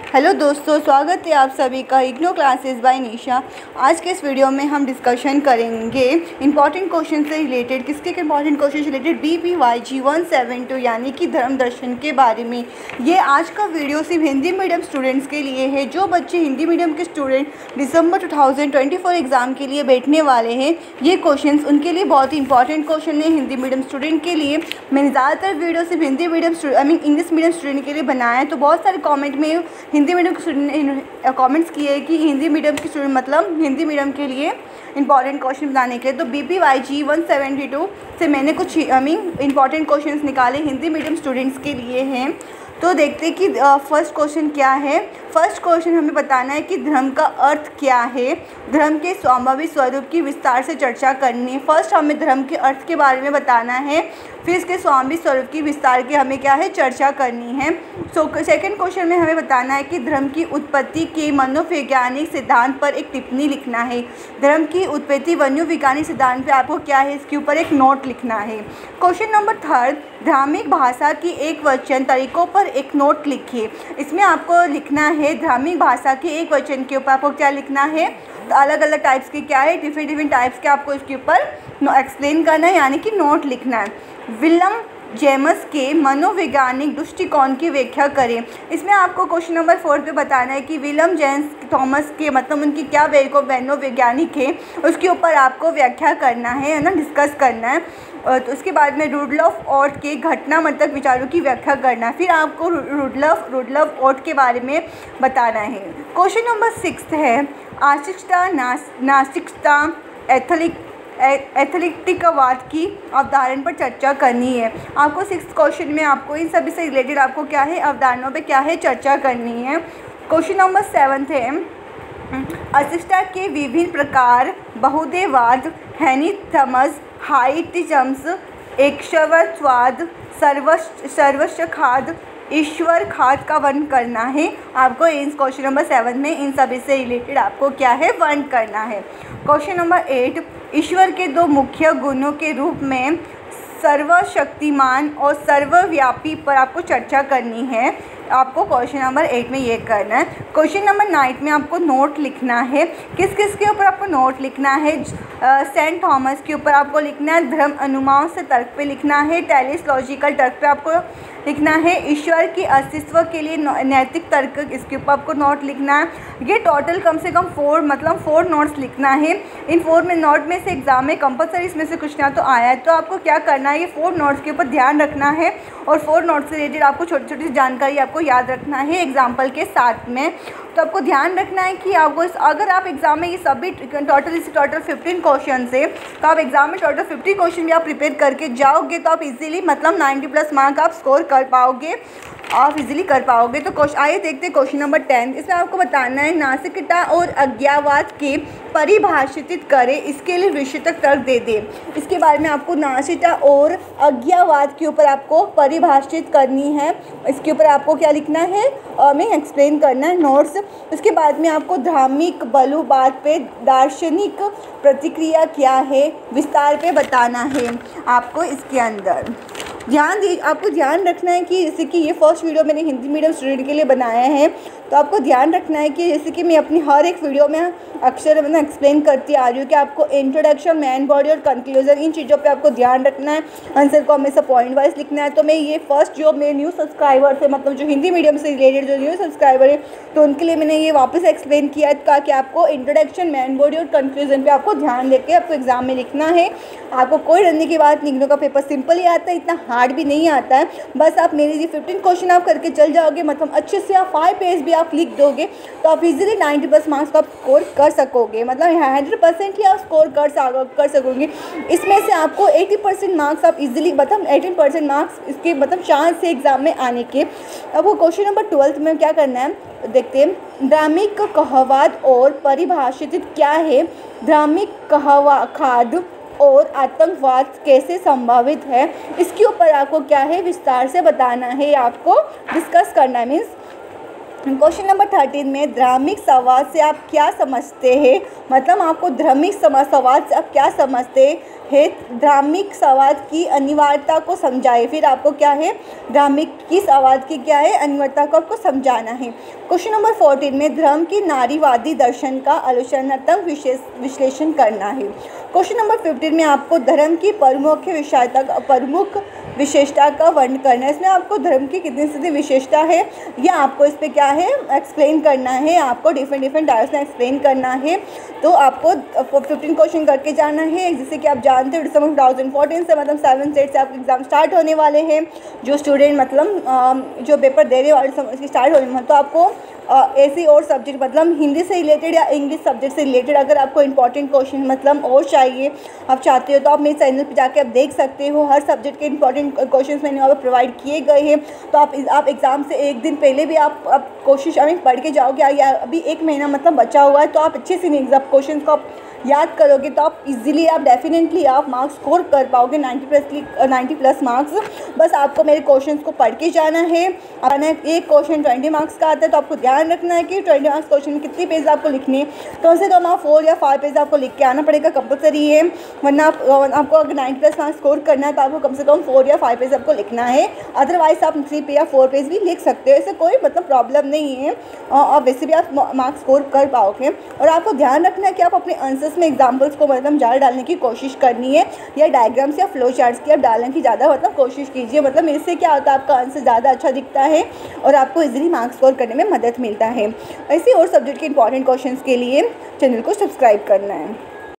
Hello दोस्तों, स्वागत है आप सभी का इग्नो क्लासेस बाय निशा। आज के इस वीडियो में हम डिस्कशन करेंगे इंपॉर्टेंट क्वेश्चन से रिलेटेड। किसके इंपॉर्टेंट क्वेश्चन से रिलेटेड? BPYG 172 यानी कि धर्म दर्शन के बारे में। ये आज का वीडियो सिर्फ हिंदी मीडियम स्टूडेंट्स के लिए है। जो बच्चे हिंदी मीडियम के स्टूडेंट दिसंबर 2024 एग्ज़ाम के लिए बैठने वाले हैं, ये क्वेश्चन उनके लिए बहुत ही इंपॉर्टेंट क्वेश्चन है हिंदी मीडियम स्टूडेंट के लिए। मैंने ज़्यादातर वीडियो सिर्फ Hindi medium English medium student के लिए बनाया है, तो बहुत सारे कॉमेंट में हिंदी मीडियम के स्टूडेंट कमेंट्स किए कि हिंदी मीडियम के स्टूडेंट मतलब हिंदी मीडियम के लिए इंपॉर्टेंट क्वेश्चन बनाने के लिए। तो BPYG 172 से मैंने कुछ इंपॉर्टेंट क्वेश्चंस निकाले हिंदी मीडियम स्टूडेंट्स के लिए हैं। तो देखते हैं कि फर्स्ट क्वेश्चन क्या है। फर्स्ट क्वेश्चन हमें बताना है कि धर्म का अर्थ क्या है। धर्म के स्वाभावी स्वरूप की विस्तार से चर्चा करनी है। फर्स्ट हमें धर्म के अर्थ के बारे में बताना है, फिर इसके स्वाभावी स्वरूप की विस्तार की हमें क्या है चर्चा करनी है। सेकंड क्वेश्चन में हमें बताना है कि धर्म की उत्पत्ति के मनोवैज्ञानिक सिद्धांत पर एक टिप्पणी लिखना है। धर्म की उत्पत्ति मनोवैज्ञानिक सिद्धांत पे आपको क्या है इसके ऊपर एक नोट लिखना है। क्वेश्चन नंबर थर्ड, धार्मिक भाषा की एक वचन तरीकों पर एक नोट लिखिए। इसमें आपको लिखना है धार्मिक भाषा के एक वचन के ऊपर आपको क्या लिखना है, तो अलग अलग टाइप्स के क्या है, डिफरेंट टाइप्स के आपको इसके ऊपर एक्सप्लेन करना है यानी कि नोट लिखना है। विलियम जेम्स के मनोवैज्ञानिक दृष्टिकोण की व्याख्या करें। इसमें आपको क्वेश्चन नंबर 4 पे बताना है कि विलियम जेम्स थॉमस के मतलब उनकी क्या मनोवैज्ञानिक है, उसके ऊपर आपको व्याख्या करना है ना, डिस्कस करना है। तो उसके बाद में रुडोल्फ ओट के घटनात्मक विचारों की व्याख्या करना है। फिर आपको रुडोल्फ ओट के बारे में बताना है। क्वेश्चन नंबर 6 है आस्तिकता नास्तिकता एथलेटिकवाद की अवधारणा पर चर्चा करनी है। आपको 6th क्वेश्चन में आपको इन सभी से रिलेटेड आपको क्या है अवधारणाओं पे क्या है चर्चा करनी है। क्वेश्चन नंबर 7 है आस्तिकता के विभिन्न प्रकार, बहुदेववाद, हेनिथमस, हाइटिजम्स, ईश्वरवाद, सर्वस्वखाद, ईश्वर खाद का वर्णन करना है। आपको इन क्वेश्चन नंबर 7 में इन सभी से रिलेटेड आपको क्या है वर्णन करना है। क्वेश्चन नंबर 8, ईश्वर के दो मुख्य गुणों के रूप में सर्वशक्तिमान और सर्वव्यापी पर आपको चर्चा करनी है। आपको क्वेश्चन नंबर 8 में ये करना है। क्वेश्चन नंबर 9 में आपको नोट लिखना है। किस किस के ऊपर आपको नोट लिखना है? सेंट थॉमस के ऊपर आपको लिखना है। धर्म अनुमान से तर्क पे लिखना है। टेलियोलॉजिकल तर्क पे आपको लिखना है। ईश्वर के अस्तित्व के लिए नैतिक तर्क, इसके ऊपर आपको नोट लिखना है। ये टोटल कम से कम 4 नोट्स लिखना है। इन 4 नोट में से एग्जाम में कंपलसरी इसमें से कुछ ना तो आया है, तो आपको क्या करना है, ये 4 नोट्स के ऊपर ध्यान रखना है और 4 नोट्स से रिलेटेड आपको छोटी छोटी जानकारी आपको याद रखना है एग्जाम्पल के साथ में। तो आपको ध्यान रखना है कि आपको अगर आप एग्जाम में ये सभी टोटल 15 क्वेश्चन से, तो आप एग्जाम में टोटल 50 क्वेश्चन भी आप प्रिपेयर करके जाओगे तो आप इजीली मतलब 90+ मार्क आप स्कोर कर पाओगे, आप इजीली कर पाओगे। तो आइए देखते हैं क्वेश्चन नंबर 10। इसमें आपको बताना है नास्तिकता और अज्ञावाद के परिभाषित करें, इसके लिए विषयक तर्क दे दें। इसके बारे में आपको नास्तिकता और अज्ञावाद के ऊपर आपको परिभाषित करनी है। इसके ऊपर आपको क्या लिखना है मैं एक्सप्लेन करना है नोट्स। उसके बाद में आपको धार्मिक बलुवाद पे दार्शनिक प्रतिक्रिया क्या है विस्तार पे बताना है। आपको इसके अंदर आपको ध्यान रखना है कि जैसे कि ये फर्स्ट वीडियो मैंने हिंदी मीडियम स्टूडेंट के लिए बनाया है, तो आपको ध्यान रखना है कि जैसे कि मैं अपनी हर एक वीडियो में अक्सर एक्सप्लेन करती आ रही हूँ कि आपको इंट्रोडक्शन, मेन बॉडी और कंक्लूजन, इन चीज़ों पे आपको ध्यान रखना है। आंसर को हमेशा पॉइंट वाइज लिखना है। तो मैं ये फर्स्ट जो मेरे न्यू सब्सक्राइबर्स है, मतलब जो हिंदी मीडियम से रिलेटेड जो न्यू सब्सक्राइबर है, तो उनके लिए मैंने ये वापस एक्सप्लेन किया था कि आपको इंट्रोडक्शन, मेन बॉडी और कंक्लूजन पर आपको ध्यान देकर आपको एग्जाम में लिखना है। आपको कोई डरने की बात नहीं, का पेपर सिंपल ही आता है, इतना हार्ड भी नहीं आता है। बस आप मेरे ये 15 क्वेश्चन आप करके चल जाओगे, मतलब अच्छे से आप 5 पेज भी आप लिख दोगे तो आप इजीली 90+ मार्क्स का आप स्कोर कर सकोगे, मतलब 100% ही आप स्कोर कर सकोगे। इसमें से आपको 80% मार्क्स आप इजीली, मतलब 18% मार्क्स इसके मतलब चांस है एग्जाम में आने के। अब वो क्वेश्चन नंबर 12 में क्या करना है देखते हैं। धार्मिक कहवाद और परिभाषित क्या है? धार्मिक खाद और आतंकवाद कैसे संभावित है, इसके ऊपर आपको क्या है विस्तार से बताना है, आपको डिस्कस करना है। मीन्स क्वेश्चन नंबर 13 में धार्मिक संवाद से आप क्या समझते हैं, मतलब आपको धार्मिक संवाद से आप क्या समझते हैं, ड्रामिक संवाद की अनिवार्यता को समझाए। फिर आपको क्या है, ड्रामिक की संवाद की क्या है, अनिवार्यता को आपको समझाना है। क्वेश्चन नंबर 14 में धर्म की नारीवादी दर्शन का आलोचनात्मक विश्लेषण करना है। क्वेश्चन नंबर 15 में आपको धर्म की प्रमुख विशेषता का वर्णन करना है। इसमें आपको धर्म की कितनी सीधी विशेषता है या आपको इस पे क्या है, एक्सप्लेन करना है, आपको डिफरेंट टाइप्स में एक्सप्लेन करना है। तो आपको 15 क्वेश्चन करके जाना है। जैसे कि आप जानते हो दिसंबर 2014 से मतलब 7 सेट से आपके एग्जाम स्टार्ट होने वाले हैं। जो स्टूडेंट मतलब जो पेपर देने वाले स्टार्ट होने वाले, तो आपको ऐसी और सब्जेक्ट मतलब हिंदी से रिलेटेड या इंग्लिश सब्जेक्ट से रिलेटेड अगर आपको इंपॉर्टेंट क्वेश्चन मतलब और चाहिए, आप चाहते हो, तो आप मेरे चैनल पे जाके आप देख सकते हो। हर सब्जेक्ट के इंपॉर्टेंट क्वेश्चंस मैंने वहाँ पर प्रोवाइड किए गए हैं। तो आप एग्ज़ाम से एक दिन पहले भी आप कोशिश पढ़ के जाओगे। या अभी 1 महीना मतलब बचा हुआ है, तो आप अच्छे से एग्जाम क्वेश्चन को आप याद करोगे तो आप इजीली आप डेफिनेटली आप मार्क्स स्कोर कर पाओगे 90 प्लस मार्क्स। बस आपको मेरे क्वेश्चंस को पढ़ के जाना है। एक क्वेश्चन 20 मार्क्स का आता है, तो आपको ध्यान रखना है कि 20 मार्क्स क्वेश्चन में कितने पेज आपको लिखने हैं। कम से कम आप 4 या 5 पेज आपको लिख के आना पड़ेगा, कंपलसरी है। वरना आपको अगर 90 प्लस मार्क्स स्कोर करना है तो आपको कम से कम 4 या 5 पेज आपको लिखना है। अदरवाइज आप 3 या 4 पेज भी लिख सकते हो, ऐसे कोई मतलब प्रॉब्लम नहीं है। और वैसे भी आप मार्क्स स्कोर कर पाओगे। और आपको ध्यान रखना है कि आप अपने आंसर्स में एग्जाम्पल्स को मतलब ज़्यादा डालने की कोशिश करनी है, या डायग्राम्स या फ्लो चार्ट्स की आप डालने की ज़्यादा मतलब कोशिश कीजिए। मतलब इससे क्या होता है, आपका आंसर ज़्यादा अच्छा दिखता है और आपको इजीली मार्क्स स्कोर करने में मदद मिलता है। ऐसे और सब्जेक्ट के इंपॉर्टेंट क्वेश्चंस के लिए चैनल को सब्सक्राइब करना है।